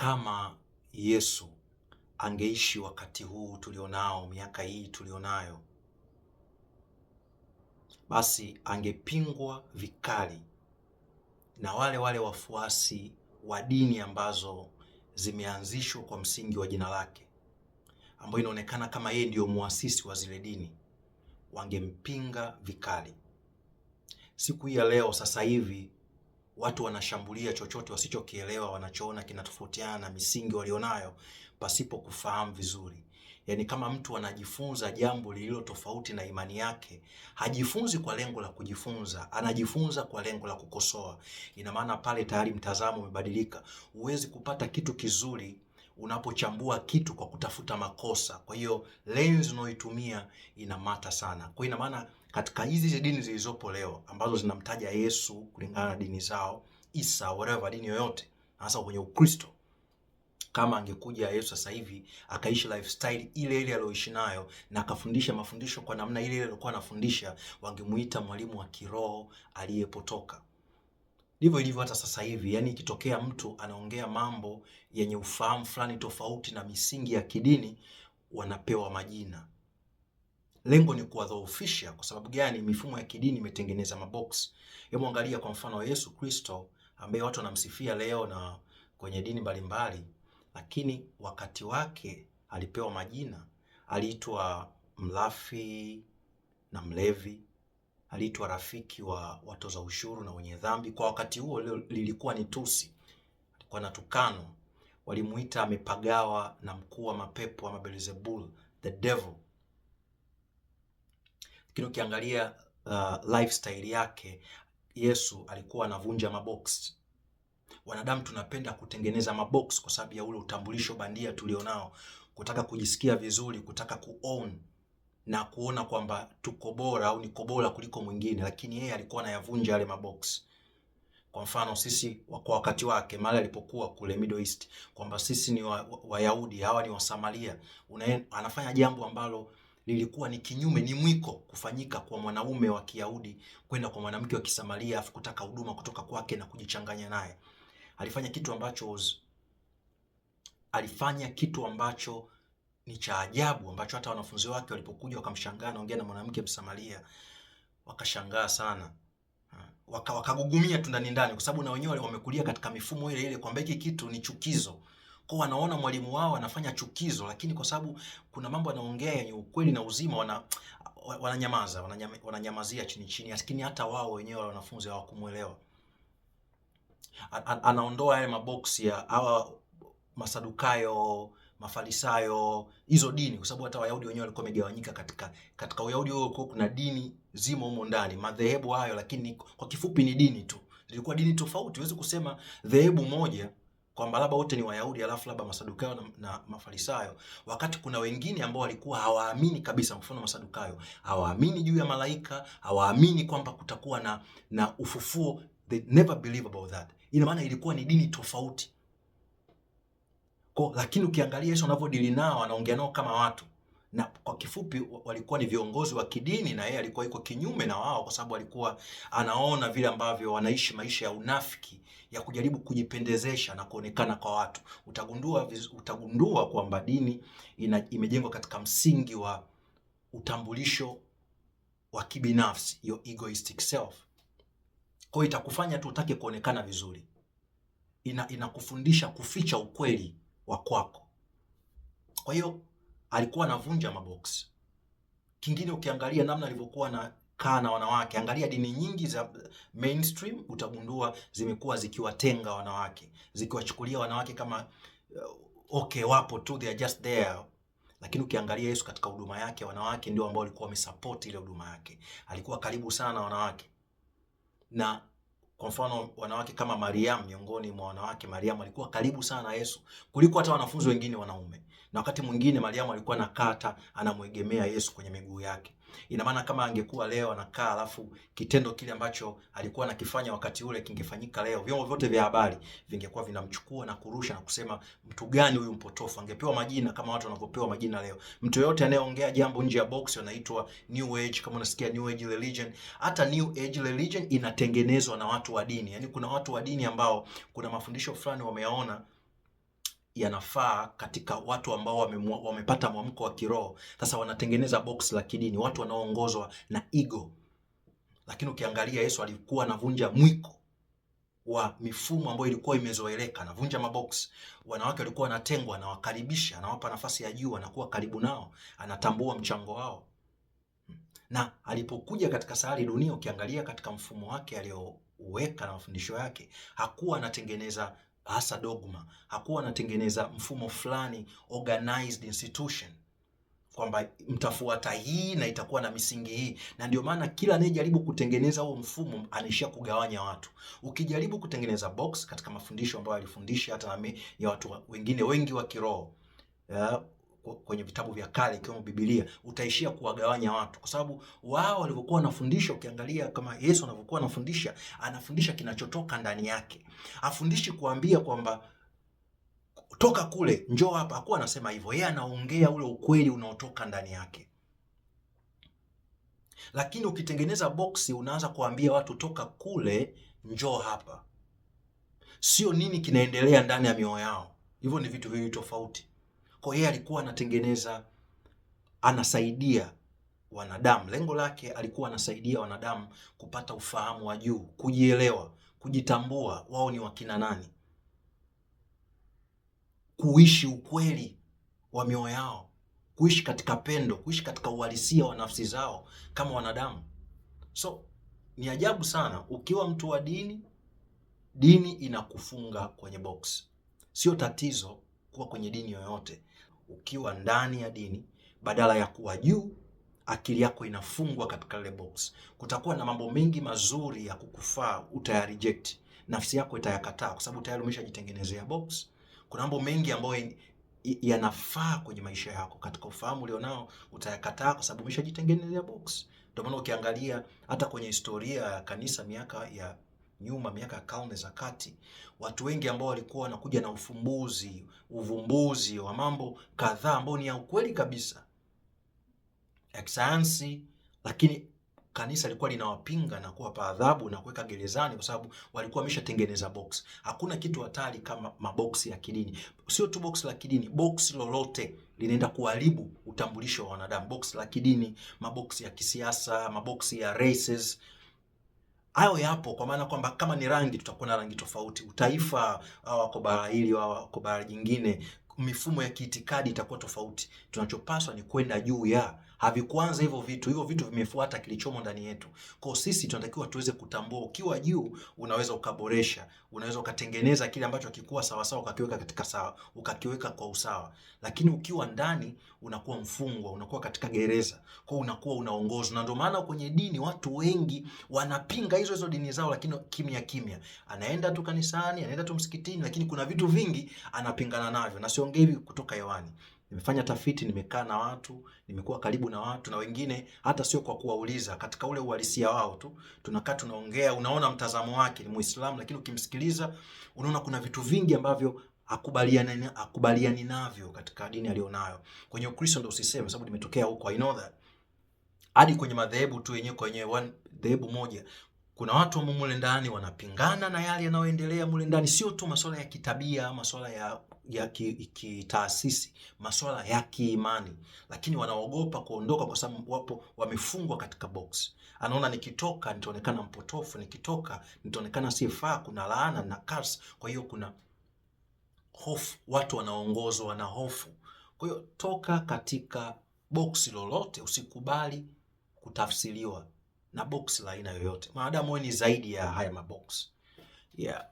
Kama Yesu angeishi wakati huu tulionao, miaka hii tulionayo, basi angepingwa vikali na wale wafuasi wa dini ambazo zimeanzishwa kwa msingi wa jina lake, ambayo inaonekana kama yeye ndio muasisi wa zile dini. Wangempinga vikali. Siku hii ya leo, sasa hivi, watu wanashambulia chochote wasichokielewa, wanachoona kinatofautiana na misingi walionayo pasipo kufahamu vizuri. Yaani kama mtu anajifunza jambo lililo tofauti na imani yake, hajifunzi kwa lengo la kujifunza, anajifunza kwa lengo la kukosoa. Ina maana pale tayari mtazamo umebadilika. Huwezi kupata kitu kizuri unapochambua kitu kwa kutafuta makosa. Kwa hiyo lens unayoitumia inamata sana. Kwa ina maana katika hizi dini zilizopo leo ambazo zinamtaja Yesu kulingana na dini zao, Isa, whatever, dini yoyote, hasa kwenye Ukristo, kama angekuja Yesu sasa hivi akaishi lifestyle ile ile aliyoishi nayo na akafundisha mafundisho kwa namna ile ile aliyokuwa anafundisha, wangemuita mwalimu wa kiroho aliyepotoka. Ndivyo ilivyo hata sasa hivi. Yaani ikitokea mtu anaongea mambo yenye ufahamu fulani tofauti na misingi ya kidini, wanapewa majina. Lengo ni kuwadhoofisha. Kwa sababu gani? Mifumo ya kidini imetengeneza mabox. Hebu angalia kwa mfano Yesu Kristo ambaye watu wanamsifia leo na kwenye dini mbalimbali, lakini wakati wake alipewa majina. Aliitwa mlafi na mlevi, aliitwa rafiki wa watoza ushuru na wenye dhambi. Kwa wakati huo lilikuwa ni tusi, alikuwa na tukano. Walimuita amepagawa na mkuu wa mapepo ama Beelzebul, the devil. Lakini ukiangalia lifestyle yake, Yesu alikuwa anavunja mabox. Wanadamu tunapenda kutengeneza mabox kwa sababu ya ule utambulisho bandia tulionao, kutaka kujisikia vizuri, kutaka kuown na kuona kwamba tuko bora au niko bora kuliko mwingine. Lakini yeye alikuwa anayavunja yale mabox. Kwa mfano sisi kwa wakati wake mahali alipokuwa kule Middle East, kwamba sisi ni Wayahudi, hawa ni Wasamaria, anafanya jambo ambalo lilikuwa ni kinyume, ni mwiko kufanyika kwa mwanaume wa Kiyahudi kwenda kwa mwanamke wa Kisamaria afu kutaka huduma kutoka kwake na kujichanganya naye. Alifanya kitu ambacho ni cha ajabu, ambacho hata wanafunzi wake walipokuja wakamshangaa anaongea na mwanamke Msamaria, wakashangaa sana. Wakagugumia tu ndani, kwa sababu na wenyewe wamekulia katika mifumo ile ile kwamba hiki kitu ni chukizo. Kwa wanaona mwalimu wao anafanya chukizo, lakini kwa sababu kuna mambo anaongea yenye ukweli na uzima, wananyamazia chini, lakini hata wao wenyewe wanafunzi hawakumuelewa. Anaondoa yale maboksi ya hawa Masadukayo, Mafarisayo, hizo dini, kwa sababu hata Wayahudi wenyewe walikuwa wamegawanyika katika Uyahudi huo. Kuna dini zimo humo ndani, madhehebu hayo, lakini kwa kifupi ni dini tu. Zilikuwa dini tofauti. Huwezi kusema dhehebu moja kwamba labda wote ni Wayahudi alafu labda Masadukayo na Mafarisayo, wakati kuna wengine ambao walikuwa hawaamini kabisa. Mfano Masadukayo hawaamini juu ya malaika, hawaamini kwamba kutakuwa na ufufuo. They never believe about that. Ina maana ilikuwa ni dini tofauti. Lakini ukiangalia Yesu anavyodili nao, anaongea nao kama watu, na kwa kifupi walikuwa ni viongozi wa kidini, na yeye alikuwa yuko kinyume na wao, kwa sababu alikuwa anaona vile ambavyo wanaishi maisha ya unafiki, ya kujaribu kujipendezesha na kuonekana kwa watu. Utagundua kwamba dini imejengwa katika msingi wa utambulisho wa kibinafsi, your egoistic self. Kwa hiyo itakufanya tu utake kuonekana vizuri, inakufundisha kuficha ukweli wa kwako. Kwa hiyo alikuwa anavunja maboksi. Kingine, ukiangalia namna alivyokuwa anakaa na wanawake, angalia dini nyingi za mainstream, utagundua zimekuwa zikiwatenga wanawake, zikiwachukulia wanawake kama okay, wapo tu, they are just there. Lakini ukiangalia Yesu katika huduma yake, wanawake ndio ambao walikuwa wamesupport ile huduma yake. Alikuwa karibu sana na wanawake, na kwa mfano wanawake kama Mariam, miongoni mwa wanawake, Mariam alikuwa karibu sana na Yesu kuliko hata wanafunzi wengine wanaume. Na wakati mwingine Mariam alikuwa anakata anamwegemea Yesu kwenye miguu yake. Ina maana kama angekuwa leo anakaa alafu kitendo kile ambacho alikuwa anakifanya wakati ule kingefanyika leo, vyombo vyote vya habari vingekuwa vinamchukua na kurusha na kusema mtu gani huyu mpotofu. Angepewa majina kama watu wanavyopewa majina leo. Mtu yote anayeongea jambo nje ya box anaitwa new age. Kama unasikia new age religion, hata new age religion inatengenezwa na watu wa dini. Yaani kuna watu wa dini ambao kuna mafundisho fulani wameyaona yanafaa katika watu ambao wamepata mwamko wa kiroho. Sasa wanatengeneza box la kidini, watu wanaoongozwa na ego. Lakini ukiangalia Yesu alikuwa anavunja mwiko wa mifumo ambayo ilikuwa imezoeleka, anavunja mabox. Wanawake walikuwa wanatengwa, anawakaribisha, anawapa nafasi ya juu, anakuwa karibu nao, anatambua mchango wao. Na alipokuja katika sayari dunia, ukiangalia katika mfumo wake aliouweka na mafundisho yake, hakuwa anatengeneza hasa dogma, hakuwa anatengeneza mfumo fulani organized institution kwamba mtafuata hii na itakuwa na misingi hii. Na ndio maana kila anayejaribu kutengeneza huo mfumo anaishia kugawanya watu. Ukijaribu kutengeneza box katika mafundisho ambayo alifundisha hata ya watu wengine wengi wa kiroho kwenye vitabu vya kale ikiwemo Biblia, utaishia kuwagawanya watu, kwa sababu wao walivyokuwa wanafundisha. Ukiangalia kama Yesu anavyokuwa anafundisha, anafundisha kinachotoka ndani yake. Afundishi kuambia kwamba toka kule njoo hapa, hakuwa anasema hivyo. Yeye anaongea ule ukweli unaotoka ndani yake. Lakini ukitengeneza boksi, unaanza kuambia watu toka kule njoo hapa, sio nini kinaendelea ndani ya mioyo yao. Hivyo ni vitu viwili tofauti. Kwa hiyo alikuwa anatengeneza, anasaidia wanadamu. Lengo lake alikuwa anasaidia wanadamu kupata ufahamu wa juu, kujielewa, kujitambua wao ni wakina nani, kuishi ukweli wa mioyo yao, kuishi katika pendo, kuishi katika uhalisia wa nafsi zao kama wanadamu. So ni ajabu sana ukiwa mtu wa dini, dini inakufunga kwenye box. Sio tatizo kuwa kwenye dini yoyote. Ukiwa ndani ya dini, badala ya kuwa juu, akili yako inafungwa katika ile box. Kutakuwa na mambo mengi mazuri ya kukufaa, utayareject. Nafsi yako itayakataa kwa sababu tayari umeshajitengenezea box. Kuna mambo mengi ambayo yanafaa kwenye maisha yako katika ufahamu ulionao, utayakataa kwa sababu umeshajitengenezea box. Ndio maana ukiangalia hata kwenye historia ya kanisa miaka ya nyuma, miaka ya karne za kati, watu wengi ambao walikuwa wanakuja na uvumbuzi wa mambo kadhaa ambao ni ya ukweli kabisa ya kisayansi, lakini kanisa lilikuwa linawapinga na kuwapa adhabu na kuweka gerezani kwa sababu walikuwa wameshatengeneza box. Hakuna kitu hatari kama maboksi ya kidini. Sio tu box la kidini, box lolote linaenda kuharibu utambulisho wa wanadamu. Box la kidini, maboksi ya kisiasa, maboksi ya races, hayo yapo, kwa maana kwamba kama ni rangi, tutakuwa na rangi tofauti. Utaifa wako bara hili, wako bara jingine, mifumo ya kiitikadi itakuwa tofauti. Tunachopaswa ni kwenda juu ya havikuanza hivyo vitu vimefuata kilichomo ndani yetu. Kwa sisi tunatakiwa tuweze kutambua, ukiwa juu unaweza ukaboresha, unaweza ukatengeneza kile ambacho hakikuwa sawa sawa ukakiweka katika sawa, ukakiweka kwa usawa. Lakini ukiwa ndani unakuwa mfungwa, unakuwa katika gereza, kwa unakuwa unaongozwa. Na ndio maana kwenye dini watu wengi wanapinga hizo dini zao, lakini kimya. Anaenda tu kanisani, anaenda tu msikitini, lakini kuna vitu vingi anapingana navyo. Na siongei hivi kutoka hewani. Nimefanya tafiti, nimekaa na watu, nimekuwa karibu na watu, na wengine hata sio kwa kuwauliza, katika ule uhalisia wao tu tunakaa tunaongea, unaona mtazamo wake ni Muislamu, lakini ukimsikiliza unaona kuna vitu vingi ambavyo akubaliani navyo katika dini alionayo. Kwenye Ukristo ndio usiseme, sababu nimetokea huko, I know that. Hadi kwenye madhehebu tu yenyewe, kwenye dhehebu moja kuna watu wa mule ndani wanapingana na yale yanayoendelea mule ndani, sio tu masuala ya kitabia, masuala ya kitaasisi, masuala ya kiimani, lakini wanaogopa kuondoka kwa sababu wapo wamefungwa katika box. Anaona nikitoka nitaonekana mpotofu, nikitoka nitaonekana sifaa, kuna laana na curse. Kwa hiyo kuna hofu, watu wanaongozwa na hofu. Kwa hiyo toka katika box lolote, usikubali kutafsiriwa na box la aina yoyote, maadamu wewe ni zaidi ya haya mabox. Yeah.